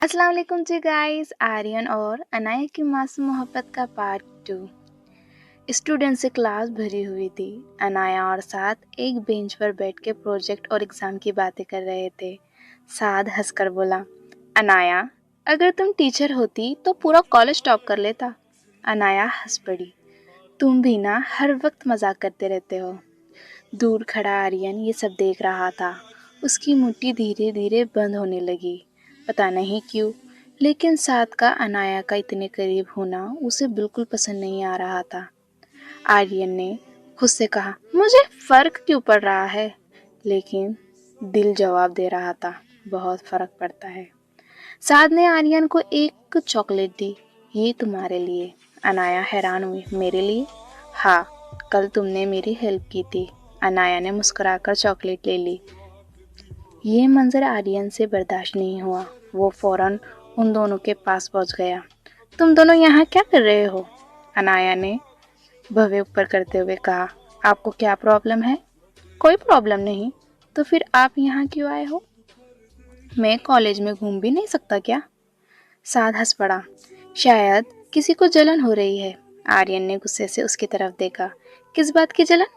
अस्सलाम वालेकुम जी गाइस। आर्यन और अनाया की मासूम मोहब्बत का पार्ट 2। स्टूडेंट से क्लास भरी हुई थी। अनाया और साद एक बेंच पर बैठ के प्रोजेक्ट और एग्ज़ाम की बातें कर रहे थे। साद हंसकर बोला, अनाया, अगर तुम टीचर होती तो पूरा कॉलेज टॉप कर लेता। अनाया हंस पड़ी, तुम भी ना हर वक्त मजाक करते रहते हो। दूर खड़ा आर्यन ये सब देख रहा था। उसकी मुट्ठी धीरे धीरे बंद होने लगी, पता नहीं क्यों, लेकिन साद का अनाया का इतने करीब होना उसे बिल्कुल पसंद नहीं आ रहा था। आर्यन ने खुद से कहा, मुझे फर्क क्यों पड़ रहा है, लेकिन दिल जवाब दे रहा था, बहुत फर्क पड़ता है। साद ने आर्यन को एक चॉकलेट दी, ये तुम्हारे लिए। अनाया हैरान हुई, मेरे लिए? हाँ, कल तुमने मेरी हेल्प की थी। अनाया ने मुस्कुराकर चॉकलेट ले ली। ये मंजर आर्यन से बर्दाश्त नहीं हुआ। वो फौरन उन दोनों के पास पहुंच गया। तुम दोनों यहाँ क्या कर रहे हो? अनाया ने भवें ऊपर करते हुए कहा, आपको क्या प्रॉब्लम है? कोई प्रॉब्लम नहीं। तो फिर आप यहाँ क्यों आए हो? मैं कॉलेज में घूम भी नहीं सकता क्या? साद हंस पड़ा, शायद किसी को जलन हो रही है। आर्यन ने गुस्से से उसकी तरफ देखा, किस बात की जलन?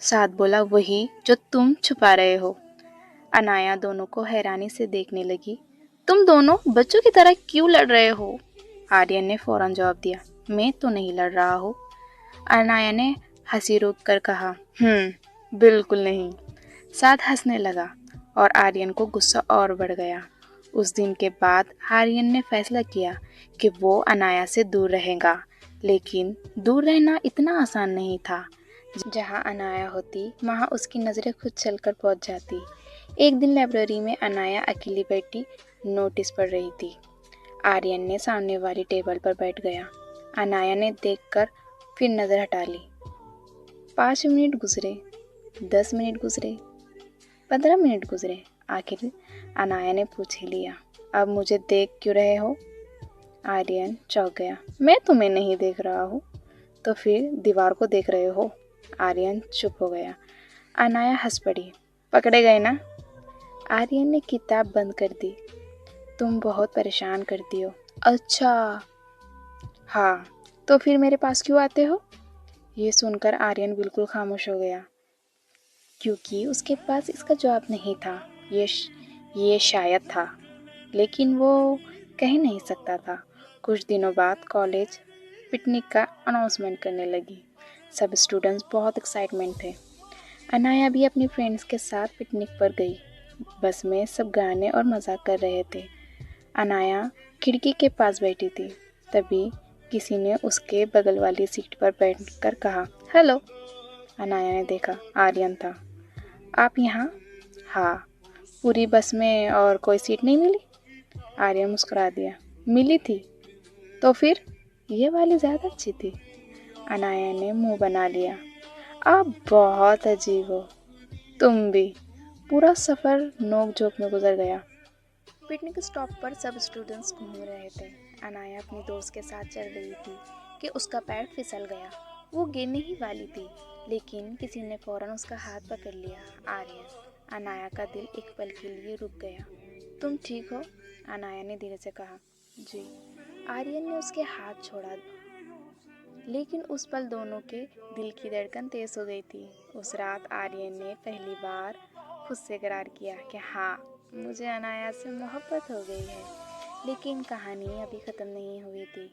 साद बोला, वही जो तुम छुपा रहे हो। अनाया दोनों को हैरानी से देखने लगी। तुम दोनों बच्चों की तरह क्यों लड़ रहे हो? आर्यन ने फौरन जवाब दिया, मैं तो नहीं लड़ रहा हूँ। अनाया ने हंसी रोक कर कहा, बिल्कुल नहीं। साथ हंसने लगा और आर्यन को गुस्सा और बढ़ गया। उस दिन के बाद आर्यन ने फैसला किया कि वो अनाया से दूर रहेगा, लेकिन दूर रहना इतना आसान नहीं था। जहाँ अनाया होती वहाँ उसकी नज़रें खुद चलकर पहुँच जाती। एक दिन लाइब्रेरी में अनाया अकेली बैठी नोटिस पढ़ रही थी। आर्यन ने सामने वाली टेबल पर बैठ गया। अनाया ने देखकर फिर नज़र हटा ली। 5 मिनट गुजरे, 10 मिनट गुजरे, 15 मिनट गुजरे। आखिर अनाया ने पूछ ही लिया, अब मुझे देख क्यों रहे हो? आर्यन चौंक गया, मैं तुम्हें नहीं देख रहा हूँ। तो फिर दीवार को देख रहे हो? आर्यन चुप हो गया। अनाया हंस पड़ी, पकड़े गए ना? आर्यन ने किताब बंद कर दी। तुम बहुत परेशान करती हो। अच्छा, हाँ, तो फिर मेरे पास क्यों आते हो? ये सुनकर आर्यन बिल्कुल खामोश हो गया, क्योंकि उसके पास इसका जवाब नहीं था। ये शायद था, लेकिन वो कह नहीं सकता था। कुछ दिनों बाद कॉलेज पिकनिक का अनाउंसमेंट करने लगी। सब स्टूडेंट्स बहुत एक्साइटमेंट थे। अनाया भी अपनी फ्रेंड्स के साथ पिकनिक पर गई। बस में सब गाने और मजाक कर रहे थे। अनाया खिड़की के पास बैठी थी। तभी किसी ने उसके बगल वाली सीट पर बैठकर कहा, हेलो। अनाया ने देखा, आर्यन था। आप यहाँ? हाँ। पूरी बस में और कोई सीट नहीं मिली? आर्यन मुस्कुरा दिया, मिली थी। तो फिर ये वाली ज़्यादा अच्छी थी। अनाया ने मुंह बना लिया, आप बहुत अजीब हो। तुम भी। पूरा सफ़र नोक झोंक में गुजर गया। पिकनिक स्टॉप पर सब स्टूडेंट्स घूम रहे थे। अनाया अपनी दोस्त के साथ चल रही थी कि उसका पैर फिसल गया। वो गिरने ही वाली थी, लेकिन किसी ने फौरन उसका हाथ पकड़ लिया। आर्यन। अनाया का दिल एक पल के लिए रुक गया। तुम ठीक हो? अनाया ने धीरे से कहा, जी। आर्यन ने उसके हाथ छोड़ा, लेकिन उस पल दोनों के दिल की धड़कन तेज हो गई थी। उस रात आर्यन ने पहली बार खुद से इकरार किया कि हाँ, मुझे अनाया से मोहब्बत हो गई है। लेकिन कहानी अभी ख़त्म नहीं हुई थी।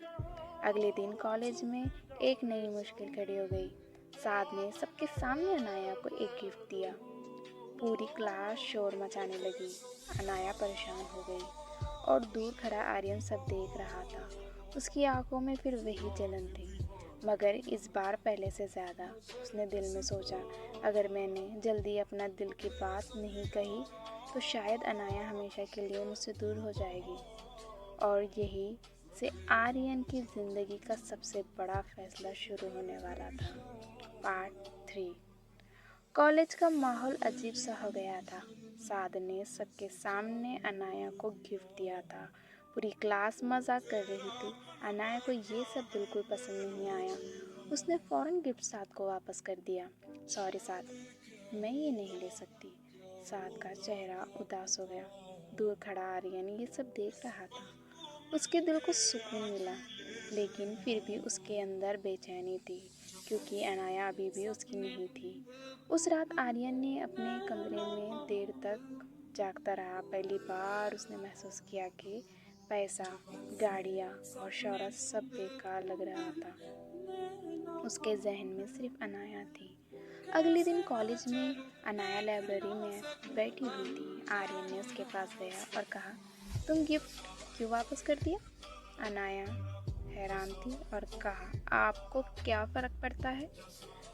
अगले दिन कॉलेज में एक नई मुश्किल खड़ी हो गई। साद ने सबके सामने अनाया को एक गिफ्ट दिया। पूरी क्लास शोर मचाने लगी। अनाया परेशान हो गई और दूर खड़ा आर्यन सब देख रहा था। उसकी आंखों में फिर वही जलन थी, मगर इस बार पहले से ज़्यादा। उसने दिल में सोचा, अगर मैंने जल्दी अपना दिल की बात नहीं कही तो शायद अनाया हमेशा के लिए मुझसे दूर हो जाएगी। और यही से आर्यन की ज़िंदगी का सबसे बड़ा फैसला शुरू होने वाला था। पार्ट 3। कॉलेज का माहौल अजीब सा हो गया था। साद ने सबके सामने अनाया को गिफ्ट दिया था। पूरी क्लास मजाक कर रही थी। अनाया को ये सब बिल्कुल पसंद नहीं आया। उसने फ़ौरन गिफ्ट साद को वापस कर दिया। सॉरी साद, मैं ये नहीं ले सकती। साद का चेहरा उदास हो गया। दूर खड़ा आर्यन ये सब देख रहा था। उसके दिल को सुकून मिला, लेकिन फिर भी उसके अंदर बेचैनी थी, क्योंकि अनाया अभी भी उसकी नहीं थी। उस रात आर्यन ने अपने कमरे में देर तक जागता रहा। पहली बार उसने महसूस किया कि पैसा, गाड़ियाँ और शोहरत सब बेकार लग रहा था। उसके जहन में सिर्फ अनाया थी। अगले दिन कॉलेज में अनाया लाइब्रेरी में बैठी हुई थी। आर्यन ने उसके पास गया और कहा, तुम गिफ्ट क्यों वापस कर दिया? अनाया हैरान थी और कहा, आपको क्या फ़र्क पड़ता है?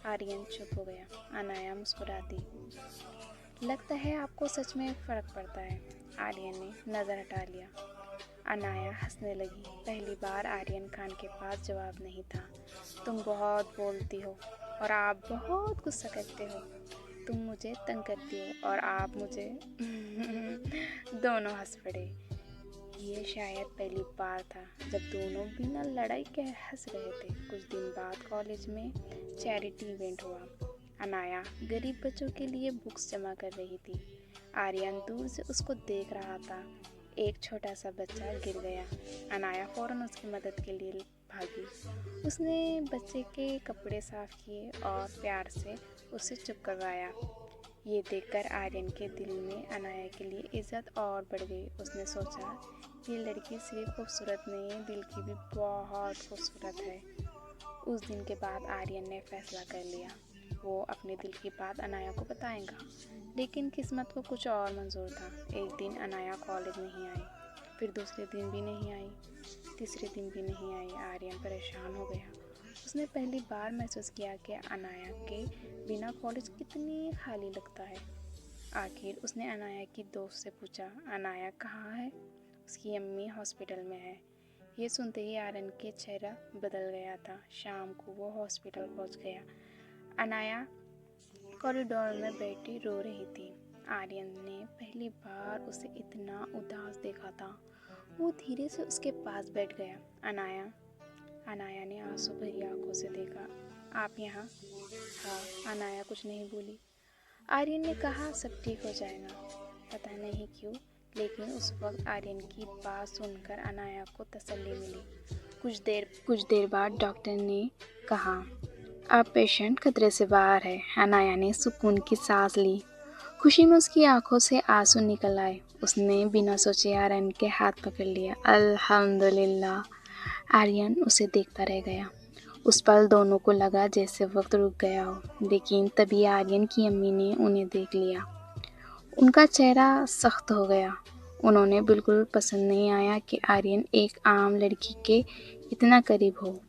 आर्यन चुप हो गया। अनाया मुस्कुराती, लगता है आपको सच में फ़र्क पड़ता है। आर्यन ने नज़र हटा लिया। अनाया हंसने लगी। पहली बार आर्यन खान के पास जवाब नहीं था। तुम बहुत बोलती हो और आप बहुत गुस्सा करते हो। तुम मुझे तंग करती हो और आप मुझे दोनों हंस पड़े। ये शायद पहली बार था जब दोनों बिना लड़ाई के हंस रहे थे। कुछ दिन बाद कॉलेज में चैरिटी इवेंट हुआ। अनाया गरीब बच्चों के लिए बुक्स जमा कर रही थी। आर्यन दूर से उसको देख रहा था। एक छोटा सा बच्चा गिर गया। अनाया फ़ौरन उसकी मदद के लिए भागी। उसने बच्चे के कपड़े साफ किए और प्यार से उसे चुप करवाया। ये देखकर आर्यन के दिल में अनाया के लिए इज्जत और बढ़ गई। उसने सोचा, ये लड़की सिर्फ खूबसूरत नहीं है, दिल की भी बहुत खूबसूरत है। उस दिन के बाद आर्यन ने फैसला कर लिया, वो अपने दिल की बात अनाया को बताएगा। लेकिन किस्मत को कुछ और मंजूर था। एक दिन अनाया कॉलेज नहीं आई, फिर दूसरे दिन भी नहीं आई, तीसरे दिन भी नहीं आई। आर्यन परेशान हो गया। उसने पहली बार महसूस किया कि अनाया के बिना कॉलेज कितनी खाली लगता है। आखिर उसने अनाया की दोस्त से पूछा, अनाया कहाँ है? उसकी अम्मी हॉस्पिटल में है। ये सुनते ही आर्यन के चेहरा बदल गया था। शाम को वो हॉस्पिटल पहुंच गया। अनाया कॉरिडोर में बैठी रो रही थी। आर्यन ने पहली बार उसे इतना उदास देखा था। वो धीरे से उसके पास बैठ गया। अनाया ने आंसू भरी आंखों से देखा। आप यहाँ? हाँ, अनाया कुछ नहीं बोली। आर्यन ने कहा, सब ठीक हो जाएगा। पता नहीं क्यों, लेकिन उस वक्त आर्यन की बात सुनकर अनाया को तसल्ली मिली। कुछ देर बाद डॉक्टर ने कहा, अब पेशेंट खतरे से बाहर है। अनाया ने सुकून की सांस ली। खुशी में उसकी आंखों से आंसू निकल आए। उसने बिना सोचे आर्यन के हाथ पकड़ लिया। अल्हम्दुलिल्लाह। आर्यन उसे देखता रह गया। उस पल दोनों को लगा जैसे वक्त रुक गया हो। लेकिन तभी आर्यन की अम्मी ने उन्हें देख लिया। उनका चेहरा सख्त हो गया। उन्होंने बिल्कुल पसंद नहीं आया कि आर्यन एक आम लड़की के इतना करीब हो।